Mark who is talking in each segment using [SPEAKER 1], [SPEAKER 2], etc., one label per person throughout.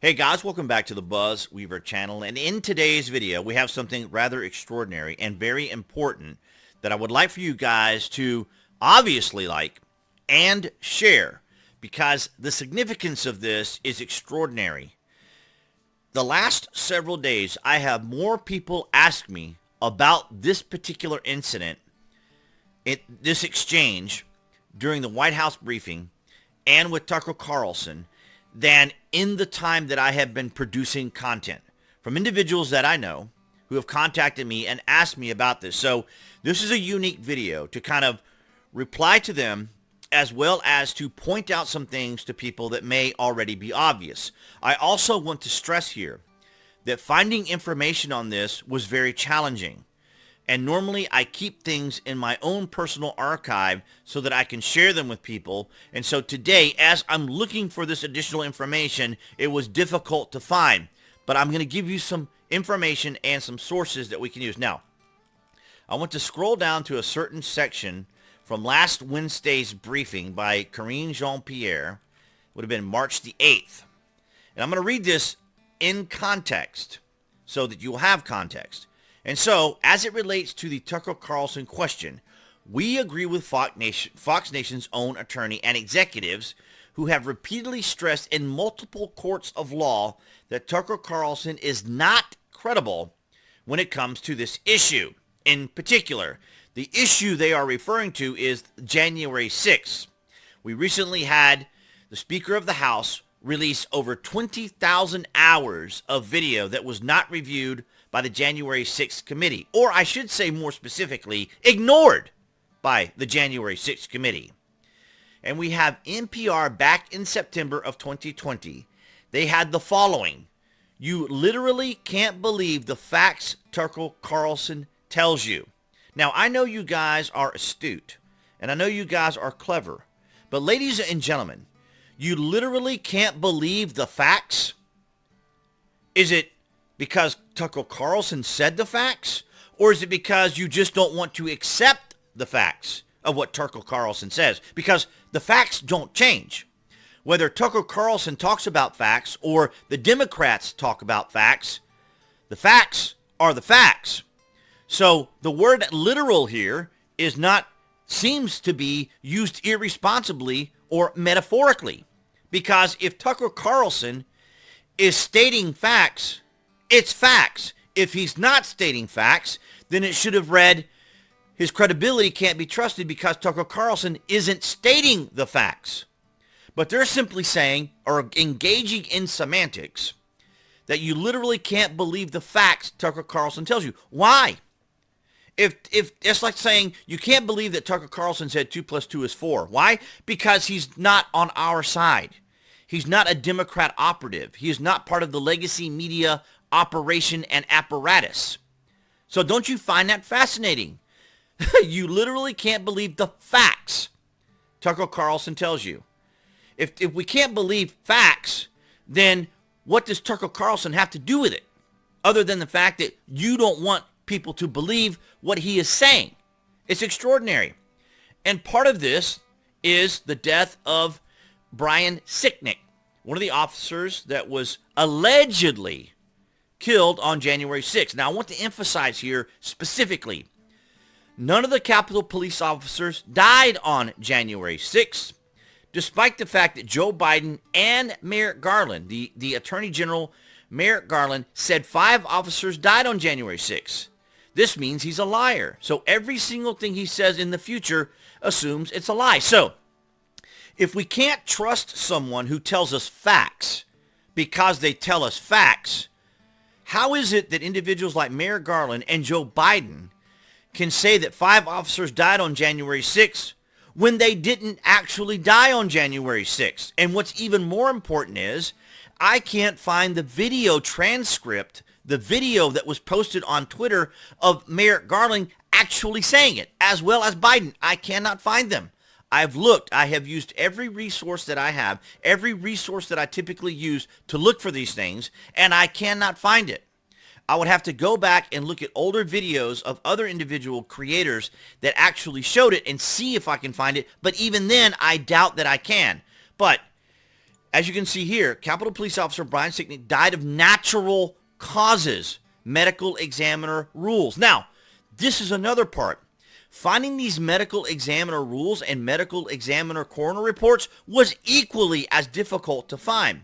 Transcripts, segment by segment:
[SPEAKER 1] Hey guys, welcome back to the BuzWeaver channel, and in today's video we have something rather extraordinary and very important that I would like for you guys to obviously like and share, because the significance of this is extraordinary. The last several days I have more people ask me about this particular incident, this exchange during the White House briefing and with Tucker Carlson, than in the time that I have been producing content from individuals that I know who have contacted me and asked me about this. So this is a unique video to kind of reply to them, as well as to point out some things to people that may already be obvious. I also want to stress here that finding information on this was very challenging. And normally I keep things in my own personal archive so that I can share them with people. And so today, as I'm looking for this additional information, it was difficult to find. But I'm going to give you some information and some sources that we can use. Now, I want to scroll down to a certain section from last Wednesday's briefing by Karine Jean-Pierre. It would have been March the 8th. And I'm going to read this in context so that you'll have context. And so, as it relates to the Tucker Carlson question, we agree with Fox Nation's own attorney and executives who have repeatedly stressed in multiple courts of law that Tucker Carlson is not credible when it comes to this issue. In particular, the issue they are referring to is January 6th. We recently had the Speaker of the House release over 20,000 hours of video that was not reviewed by the January 6th committee, or I should say more specifically, ignored by the January 6th committee. And we have NPR back in September of 2020. They had the following: "You literally can't believe the facts Tucker Carlson tells you." Now, I know you guys are astute, and I know you guys are clever, but ladies and gentlemen, you literally can't believe the facts? Is it because Tucker Carlson said the facts? Or is it because you just don't want to accept the facts of what Tucker Carlson says? Because the facts don't change. Whether Tucker Carlson talks about facts or the Democrats talk about facts, the facts are the facts. So the word literal here is not, seems to be used irresponsibly or metaphorically. Because if Tucker Carlson is stating facts, it's facts. If he's not stating facts, then it should have read, his credibility can't be trusted because Tucker Carlson isn't stating the facts. But they're simply saying, or engaging in semantics, that you literally can't believe the facts Tucker Carlson tells you. Why? If it's like saying you can't believe that Tucker Carlson said 2 + 2 is 4. Why? Because he's not on our side. He's not a Democrat operative. He is not part of the legacy media operation and apparatus. So don't you find that fascinating? You literally can't believe the facts Tucker Carlson tells you. If we can't believe facts, then what does Tucker Carlson have to do with it? Other than the fact that you don't want people to believe what he is saying. It's extraordinary. And part of this is the death of Brian Stickney, one of the officers that was allegedly killed on January 6th. Now, I want to emphasize here specifically, none of the Capitol Police officers died on January 6th, despite the fact that Joe Biden and Merrick Garland, the Attorney General Merrick Garland, said 5 officers died on January 6th. This means he's a liar. So every single thing he says in the future assumes it's a lie. So if we can't trust someone who tells us facts because they tell us facts, how is it that individuals like Merrick Garland and Joe Biden can say that 5 officers died on January 6th when they didn't actually die on January 6th? And what's even more important is, I can't find the video transcript, the video that was posted on Twitter of Merrick Garland actually saying it, as well as Biden. I cannot find them. I've looked. I have used every resource that I have, every resource that I typically use to look for these things, and I cannot find it. I would have to go back and look at older videos of other individual creators that actually showed it and see if I can find it. But even then, I doubt that I can. But As you can see here, Capitol Police Officer Brian Stickney died of natural causes, medical examiner rules. Now, this is another part. Finding these medical examiner rules and medical examiner coroner reports was equally as difficult to find.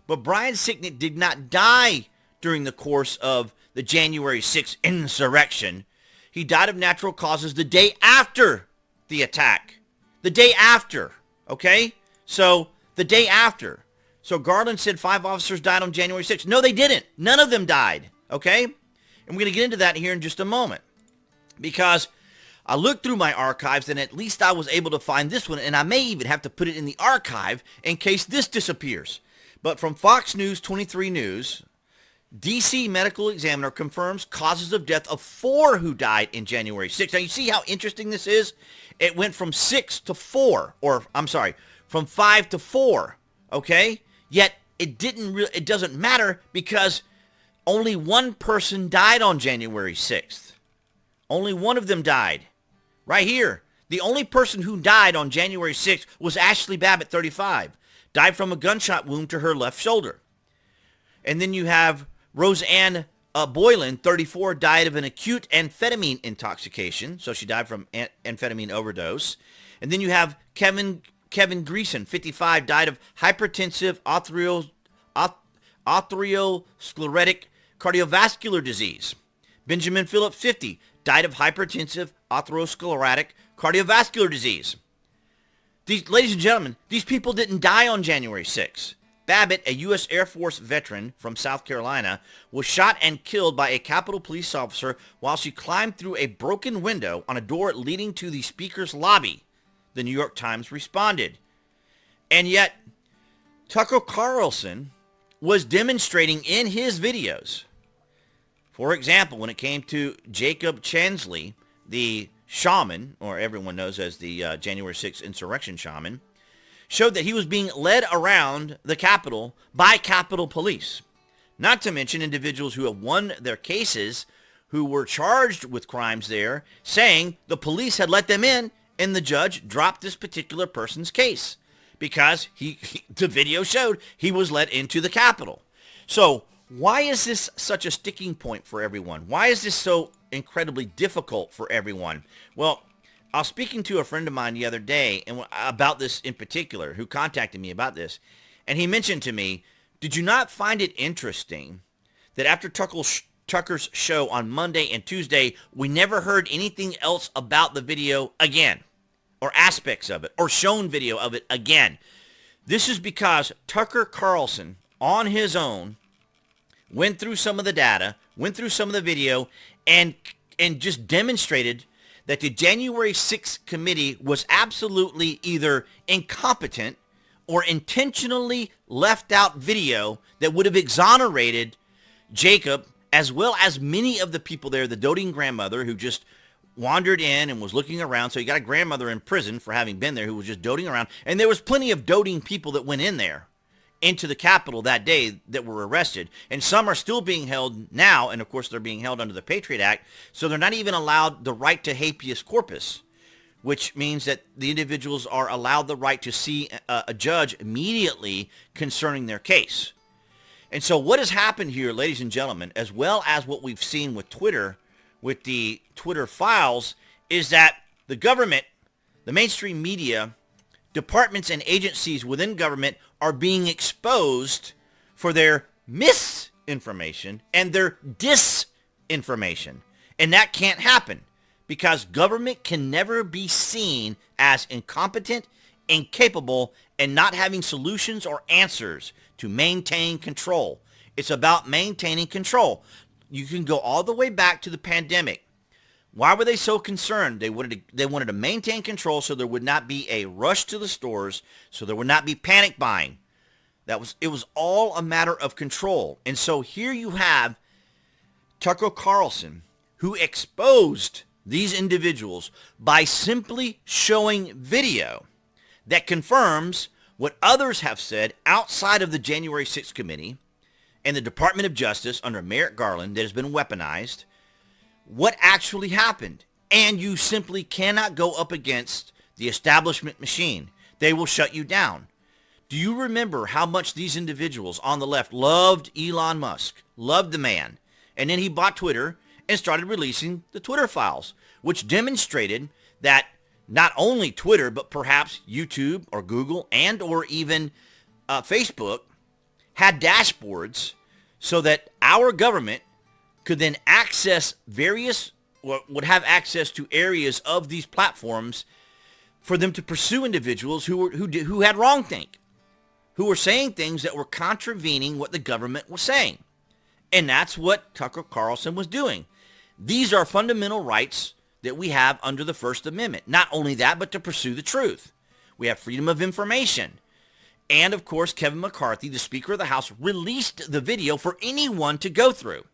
[SPEAKER 1] But Brian Stickney did not die during the course of the January 6th insurrection. He died of natural causes the day after the attack. The day after, okay? So, the day after. So Garland said 5 officers died on January 6th. No, they didn't. None of them died, okay? And we're going to get into that here in just a moment. Because I looked through my archives, and at least I was able to find this one, and I may even have to put it in the archive in case this disappears. But from Fox News 23 News, D.C. medical examiner confirms causes of death of 4 who died in January 6th. Now, you see how interesting this is? It went from 6 to 4, or I'm sorry, from 5 to 4, okay? Yet it doesn't matter because only one person died on January 6th. Only one of them died. Right here. The only person who died on January 6th was Ashley Babbitt, 35. Died from a gunshot wound to her left shoulder. And then you have Roseanne Boylan, 34, died of an acute amphetamine intoxication. So she died from amphetamine overdose. And then you have Kevin Greason, 55, died of hypertensive arteriosclerotic cardiovascular disease. Benjamin Phillips, 50, died of hypertensive atherosclerotic cardiovascular disease. Ladies and gentlemen, these people didn't die on January 6th. Babbitt, a U.S. Air Force veteran from South Carolina, was shot and killed by a Capitol Police officer while she climbed through a broken window on a door leading to the Speaker's lobby, the New York Times responded. And yet, Tucker Carlson was demonstrating in his videos. For example, when it came to Jacob Chansley, the shaman, or everyone knows as the January 6th insurrection shaman, showed that he was being led around the Capitol by Capitol Police. Not to mention individuals who have won their cases who were charged with crimes there, saying the police had let them in and the judge dropped this particular person's case because the video showed he was let into the Capitol. So why is this such a sticking point for everyone? Why is this so incredibly difficult for everyone? Well, I was speaking to a friend of mine the other day and about this in particular, who contacted me about this, and he mentioned to me, did you not find it interesting that after Tucker's show on Monday and Tuesday, we never heard anything else about the video again, or aspects of it, or shown video of it again? This is because Tucker Carlson, on his own, went through some of the data, went through some of the video, and just demonstrated that the January 6th committee was absolutely either incompetent or intentionally left out video that would have exonerated Jacob, as well as many of the people there, the doting grandmother who just wandered in and was looking around. So you got a grandmother in prison for having been there who was just doting around. And there was plenty of doting people that went in there into the Capitol that day that were arrested. And some are still being held now, and of course they're being held under the Patriot Act, so they're not even allowed the right to habeas corpus, which means that the individuals are allowed the right to see a judge immediately concerning their case. And so what has happened here, ladies and gentlemen, as well as what we've seen with Twitter, with the Twitter files, is that the government, the mainstream media, departments and agencies within government are being exposed for their misinformation and their disinformation. And that can't happen because government can never be seen as incompetent, incapable, and not having solutions or answers to maintain control. It's about maintaining control. You can go all the way back to the pandemic. Why were they so concerned? They wanted to maintain control so there would not be a rush to the stores, so there would not be panic buying. It was all a matter of control. And so here you have Tucker Carlson, who exposed these individuals by simply showing video that confirms what others have said outside of the January 6th committee and the Department of Justice under Merrick Garland that has been weaponized, what actually happened. And you simply cannot go up against the establishment machine. They will shut you down. Do you remember how much these individuals on the left loved Elon Musk, loved the man, and then he bought Twitter and started releasing the Twitter files, which demonstrated that not only Twitter, but perhaps YouTube or Google and or even Facebook had dashboards so that our government could then access various, or would have access to areas of these platforms for them to pursue individuals who had wrongthink, who were saying things that were contravening what the government was saying. And that's what Tucker Carlson was doing. These are fundamental rights that we have under the First Amendment. Not only that, but to pursue the truth. We have freedom of information. And of course, Kevin McCarthy, the Speaker of the House, released the video for anyone to go through.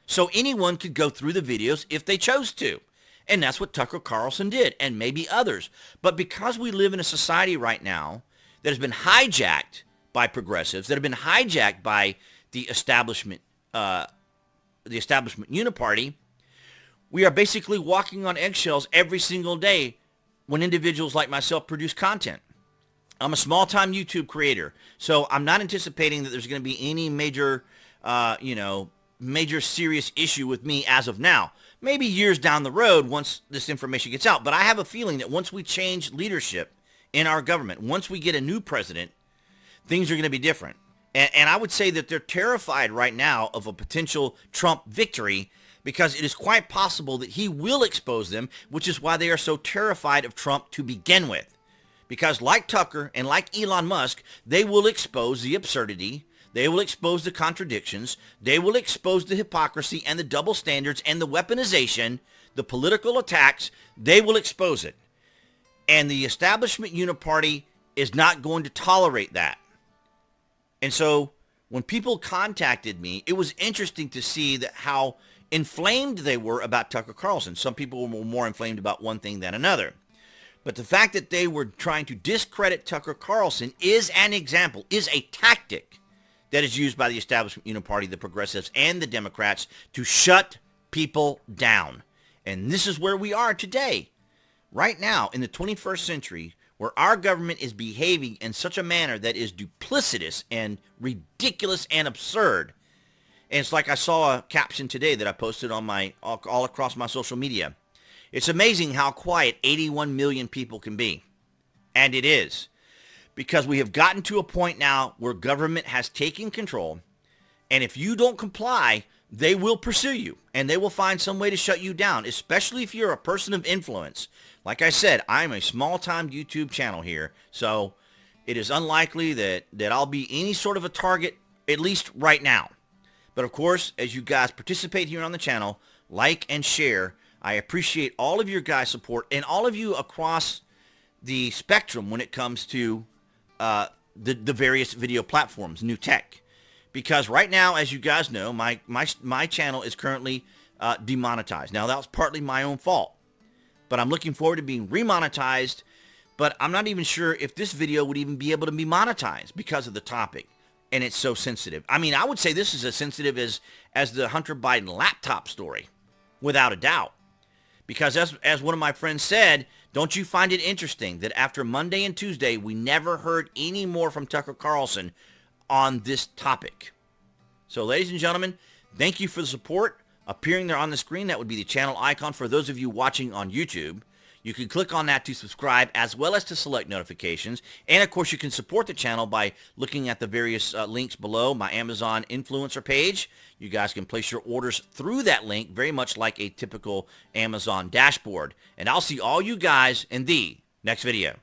[SPEAKER 1] So anyone could go through the videos if they chose to. And that's what Tucker Carlson did, and maybe others. But because we live in a society right now that has been hijacked by progressives, that have been hijacked by the establishment uniparty, we are basically walking on eggshells every single day when individuals like myself produce content. I'm a small-time YouTube creator, so I'm not anticipating that there's going to be any major, major serious issue with me as of now. Maybe years down the road once this information gets out. But I have a feeling that once we change leadership in our government, once we get a new president, things are going to be different. And I would say that they're terrified right now of a potential Trump victory because it is quite possible that he will expose them, which is why they are so terrified of Trump to begin with. Because like Tucker and like Elon Musk, they will expose the absurdity, they will expose the contradictions, they will expose the hypocrisy and the double standards and the weaponization, the political attacks, they will expose it. And the establishment uniparty is not going to tolerate that. And so when people contacted me, it was interesting to see that how inflamed they were about Tucker Carlson. Some people were more inflamed about one thing than another. But the fact that they were trying to discredit Tucker Carlson is an example, is a tactic that is used by the establishment uniparty, the progressives, and the Democrats to shut people down. And this is where we are today. Right now, in the 21st century, where our government is behaving in such a manner that is duplicitous and ridiculous and absurd. And it's like I saw a caption today that I posted on all across my social media. It's amazing how quiet 81 million people can be. And it is. Because we have gotten to a point now where government has taken control. And if you don't comply, they will pursue you. And they will find some way to shut you down, especially if you're a person of influence. Like I said, I'm a small-time YouTube channel here. So it is unlikely that I'll be any sort of a target, at least right now. But of course, as you guys participate here on the channel, like and share, I appreciate all of your guys' support and all of you across the spectrum when it comes to the various video platforms, new tech. Because right now, as you guys know, my channel is currently demonetized. Now, that was partly my own fault. But I'm looking forward to being remonetized. But I'm not even sure if this video would even be able to be monetized because of the topic. And it's so sensitive. I mean, I would say this is as sensitive as the Hunter Biden laptop story, without a doubt. Because as one of my friends said, don't you find it interesting that after Monday and Tuesday, we never heard any more from Tucker Carlson on this topic? So, ladies and gentlemen, thank you for the support. Appearing there on the screen, that would be the channel icon for those of you watching on YouTube. You can click on that to subscribe as well as to select notifications. And of course, you can support the channel by looking at the various links below, my Amazon influencer page. You guys can place your orders through that link, very much like a typical Amazon dashboard. And I'll see all you guys in the next video.